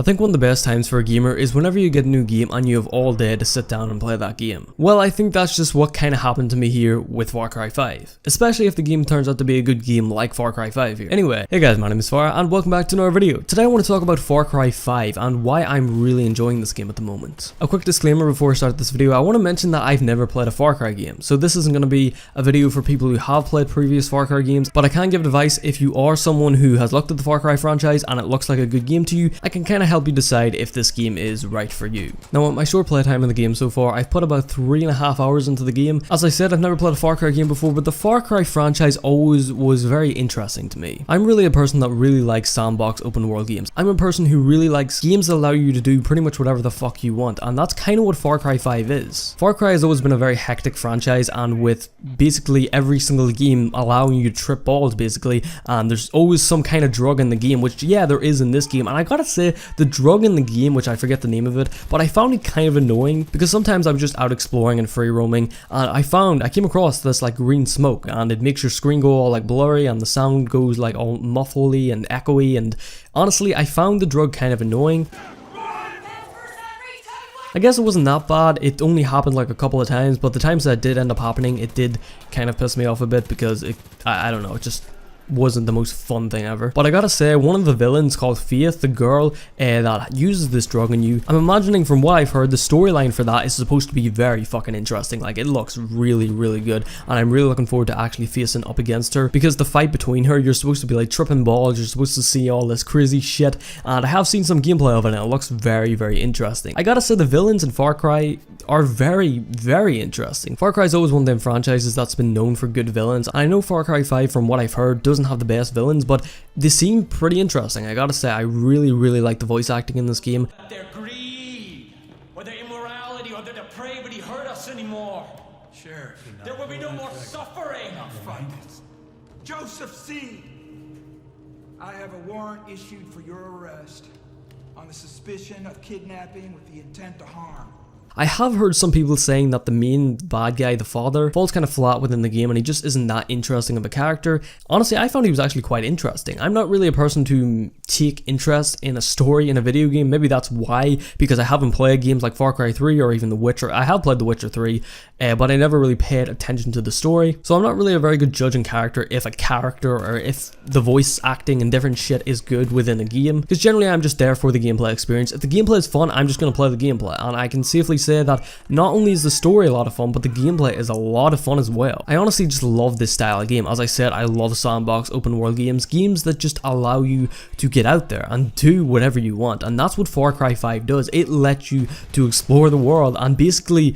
I think one of the best times for a gamer is whenever you get a new game and you have all day to sit down and play that game. Well, I think that's just what kind of happened to me here with Far Cry 5. Especially if the game turns out to be a good game like Far Cry 5 here. Anyway, hey guys, my name is Farah and welcome back to another video. Today I want to talk about Far Cry 5 and why I'm really enjoying this game at the moment. A quick disclaimer before I start this video, I want to mention that I've never played a Far Cry game. So this isn't going to be a video for people who have played previous Far Cry games, but I can give advice if you are someone who has looked at the Far Cry franchise and it looks like a good game to you. I can kind of help you decide if this game is right for you. Now, with my short playtime in the game so far, I've put about 3.5 hours into the game. As I said, I've never played a Far Cry game before, but the Far Cry franchise always was very interesting to me. I'm really a person that really likes sandbox open world games. I'm a person who really likes games that allow you to do pretty much whatever the fuck you want, and that's kind of what Far Cry 5 is. Far Cry has always been a very hectic franchise, and with basically every single game allowing you to trip balls basically, and there's always some kind of drug in the game, which yeah, there is in this game, and I gotta say, the drug in the game, which I forget the name of it, but I found it kind of annoying because sometimes I'm just out exploring and free roaming and I came across this like green smoke and it makes your screen go all like blurry and the sound goes like all muffly and echoey, and honestly I found the drug kind of annoying. I guess it wasn't that bad, it only happened like a couple of times, but the times that it did end up happening, it did kind of piss me off a bit because I don't know, it just wasn't the most fun thing ever. But I gotta say, one of the villains called Faith, the girl that uses this drug on you, I'm imagining from what I've heard, the storyline for that is supposed to be very fucking interesting. Like, it looks really, really good, and I'm really looking forward to actually facing up against her, because the fight between her, you're supposed to be like tripping balls, you're supposed to see all this crazy shit, and I have seen some gameplay of it and it looks very, very interesting. I gotta say, the villains in Far Cry are very, very interesting. Far Cry is always one of them franchises that's been known for good villains. I know Far Cry 5, from what I've heard, doesn't have the best villains, but they seem pretty interesting. I gotta say, I really, really like the voice acting in this game. Their greed, or their immorality, or their depravity hurt us anymore. Sheriff, There will be no more suffering. find it. Joseph C. I have a warrant issued for your arrest on the suspicion of kidnapping with the intent to harm. I have heard some people saying that the main bad guy, the father, falls kind of flat within the game and he just isn't that interesting of a character. Honestly, I found he was actually quite interesting. I'm not really a person to take interest in a story in a video game. Maybe that's why, because I haven't played games like Far Cry 3 or even The Witcher. I have played The Witcher 3, but I never really paid attention to the story. So I'm not really a very good judge in character if a character or if the voice acting and different shit is good within a game. Because generally I'm just there for the gameplay experience. If the gameplay is fun, I'm just going to play the gameplay. And I can safely say that not only is the story a lot of fun, but the gameplay is a lot of fun as well. I honestly just love this style of game. As I said, I love sandbox open world games that just allow you to get out there and do whatever you want, and that's what Far Cry 5 does. It lets you to explore the world and basically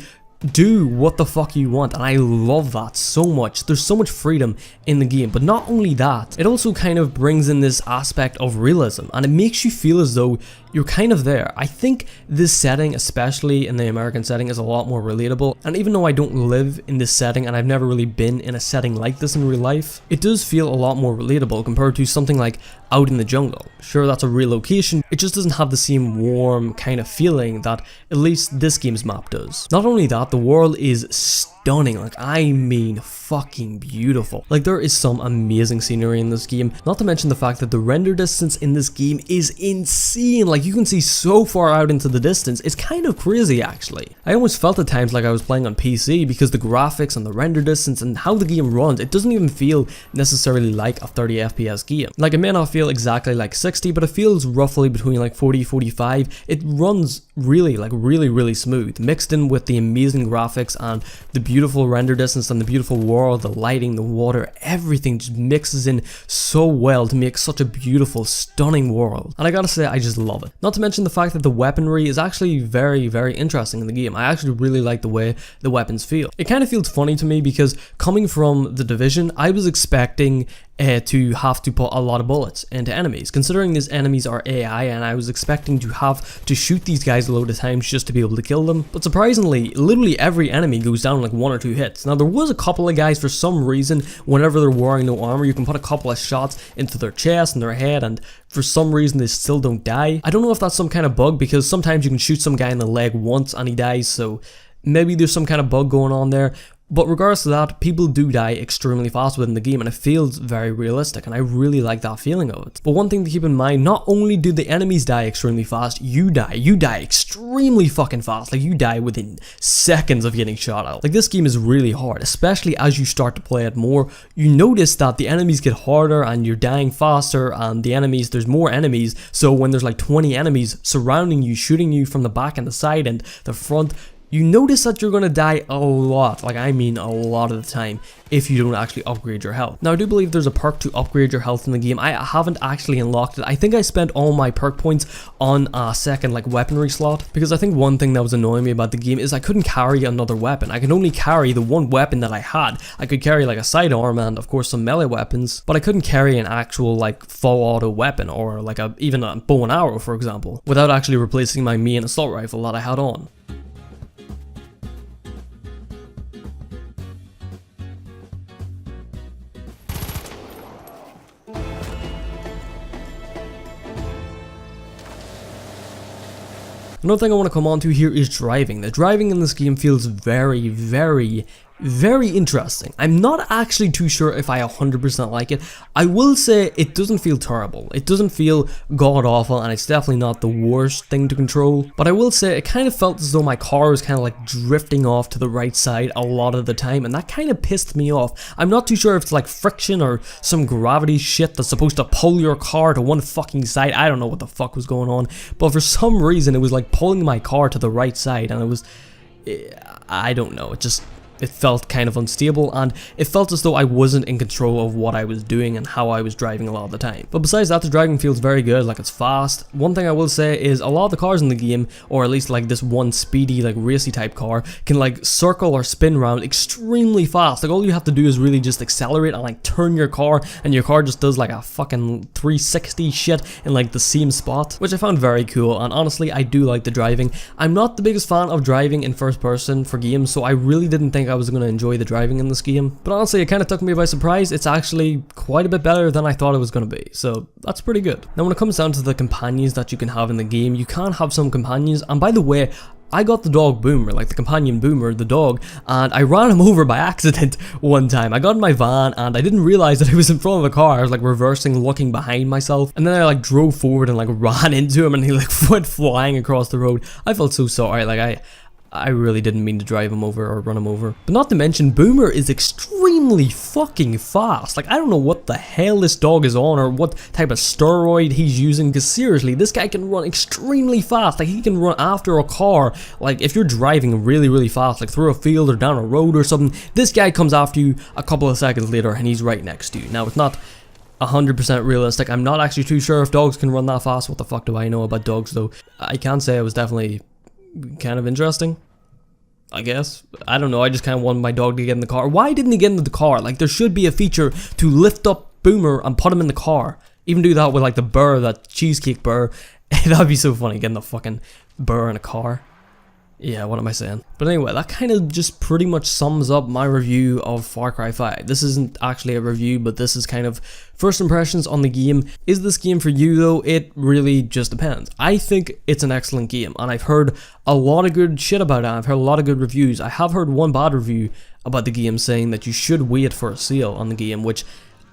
do what the fuck you want, and I love that so much. There's so much freedom in the game, but not only that, it also kind of brings in this aspect of realism, and it makes you feel as though you're kind of there. I think this setting, especially in the American setting, is a lot more relatable, and even though I don't live in this setting and I've never really been in a setting like this in real life, it does feel a lot more relatable compared to something like Out in the Jungle. Sure, that's a real location, it just doesn't have the same warm kind of feeling that at least this game's map does. Not only that, the world is stunning, like I mean fucking beautiful. Like, there is some amazing scenery in this game, not to mention the fact that the render distance in this game is insane. Like, you can see so far out into the distance, it's kind of crazy actually. I almost felt at times like I was playing on PC because the graphics and the render distance and how the game runs, it doesn't even feel necessarily like a 30 FPS game. Like, it may not feel exactly like 60, but it feels roughly between like 40-45. It runs really, like really smooth, mixed in with the amazing graphics and the beautiful render distance and the beautiful world, the lighting, the water, everything just mixes in so well to make such a beautiful, stunning world. And I gotta say, I just love it. Not to mention the fact that the weaponry is actually very, very interesting in the game. I actually really like the way the weapons feel. It kind of feels funny to me because coming from The Division, I was expecting to have to put a lot of bullets into enemies, considering these enemies are AI, and I was expecting to have to shoot these guys a load of times just to be able to kill them. But surprisingly, literally every enemy goes down like 1 or 2 hits. Now, there was a couple of guys, for some reason, whenever they're wearing no armor, you can put a couple of shots into their chest and their head, and for some reason they still don't die. I don't know if that's some kind of bug, because sometimes you can shoot some guy in the leg once and he dies, so maybe there's some kind of bug going on there. But regardless of that, people do die extremely fast within the game, and it feels very realistic, and I really like that feeling of it. But one thing to keep in mind, not only do the enemies die extremely fast, you die extremely fucking fast. Like, you die within seconds of getting shot at. Like, this game is really hard, especially as you start to play it more. You notice that the enemies get harder and you're dying faster, and the enemies, there's more enemies, so when there's like 20 enemies surrounding you, shooting you from the back and the side and the front, you notice that you're gonna die a lot, like I mean a lot of the time, if you don't actually upgrade your health. Now I do believe there's a perk to upgrade your health in the game. I haven't actually unlocked it. I think I spent all my perk points on a second like weaponry slot, because I think one thing that was annoying me about the game is I couldn't carry another weapon. I could only carry the one weapon that I had. I could carry like a sidearm and of course some melee weapons, but I couldn't carry an actual like full auto weapon or like even a bow and arrow, for example, without actually replacing my main assault rifle that I had on. Another thing I want to come on to here is driving. The driving in this game feels very, very interesting. I'm not actually too sure if I 100% like it. I will say it doesn't feel terrible. It doesn't feel god awful, and it's definitely not the worst thing to control. But I will say it kind of felt as though my car was kind of like drifting off to the right side a lot of the time, and that kind of pissed me off. I'm not too sure if it's like friction or some gravity shit that's supposed to pull your car to one fucking side. I don't know what the fuck was going on, but for some reason it was like pulling my car to the right side, and it was, I don't know, it felt kind of unstable, and it felt as though I wasn't in control of what I was doing and how I was driving a lot of the time. But besides that, the driving feels very good, like it's fast. One thing I will say is a lot of the cars in the game, or at least like this one speedy like racy type car, can like circle or spin around extremely fast. Like all you have to do is really just accelerate and like turn your car, and your car just does like a fucking 360 shit in like the same spot, which I found very cool. And honestly, I do like the driving. I'm not the biggest fan of driving in first person for games, so I really didn't think I was going to enjoy the driving in this game, but honestly it kind of took me by surprise. It's actually quite a bit better than I thought it was going to be, so that's pretty good. Now when it comes down to the companions that you can have in the game, you can have some companions, and by the way, I got the dog Boomer, like the companion Boomer, the dog, and I ran him over by accident one time. I got in my van and I didn't realize that he was in front of the car. I was like reversing, looking behind myself, and then I like drove forward and like ran into him, and he like went flying across the road. I felt so sorry, like I really didn't mean to drive him over or run him over. But not to mention, Boomer is extremely fucking fast. Like, I don't know what the hell this dog is on or what type of steroid he's using, because seriously, this guy can run extremely fast. Like, he can run after a car. Like, if you're driving really fast, like through a field or down a road or something, this guy comes after you a couple of seconds later and he's right next to you. Now, it's not 100% realistic. I'm not actually too sure if dogs can run that fast. What the fuck do I know about dogs, though? I can say it was definitely kind of interesting, I guess. I don't know, I just kind of wanted my dog to get in the car. Why didn't he get into the car? Like, there should be a feature to lift up Boomer and put him in the car. Even do that with like the burr, that cheesecake burr. That'd be so funny, getting the fucking burr in a car. Yeah, what am I saying? But anyway, that kind of just pretty much sums up my review of Far Cry 5. This isn't actually a review, but this is kind of first impressions on the game. Is this game for you though? It really just depends. I think it's an excellent game, and I've heard a lot of good shit about it. I've heard a lot of good reviews. I have heard one bad review about the game saying that you should wait for a sale on the game, which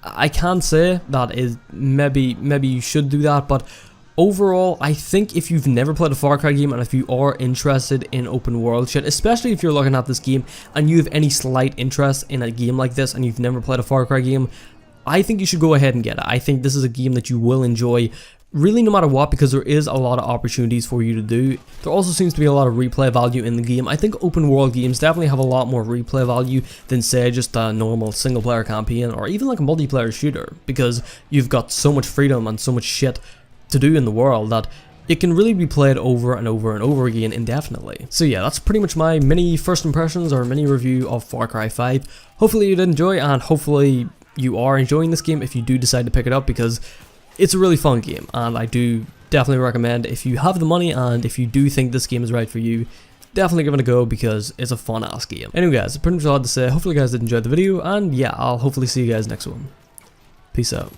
I can't say that is maybe you should do that, but overall, I think if you've never played a Far Cry game, and if you are interested in open world shit, especially if you're looking at this game and you have any slight interest in a game like this and you've never played a Far Cry game, I think you should go ahead and get it. I think this is a game that you will enjoy really no matter what, because there is a lot of opportunities for you to do. There also seems to be a lot of replay value in the game. I think open world games definitely have a lot more replay value than say just a normal single player campaign or even like a multiplayer shooter, because you've got so much freedom and so much shit to do in the world that it can really be played over and over and over again indefinitely. So yeah, that's pretty much my mini first impressions or mini review of Far Cry 5. Hopefully you did enjoy, and hopefully you are enjoying this game if you do decide to pick it up, because it's a really fun game, and I do definitely recommend, if you have the money and if you do think this game is right for you, definitely give it a go, because it's a fun ass game. Anyway guys, that's pretty much all I had to say. Hopefully you guys did enjoy the video, and yeah, I'll hopefully see you guys next one. Peace out.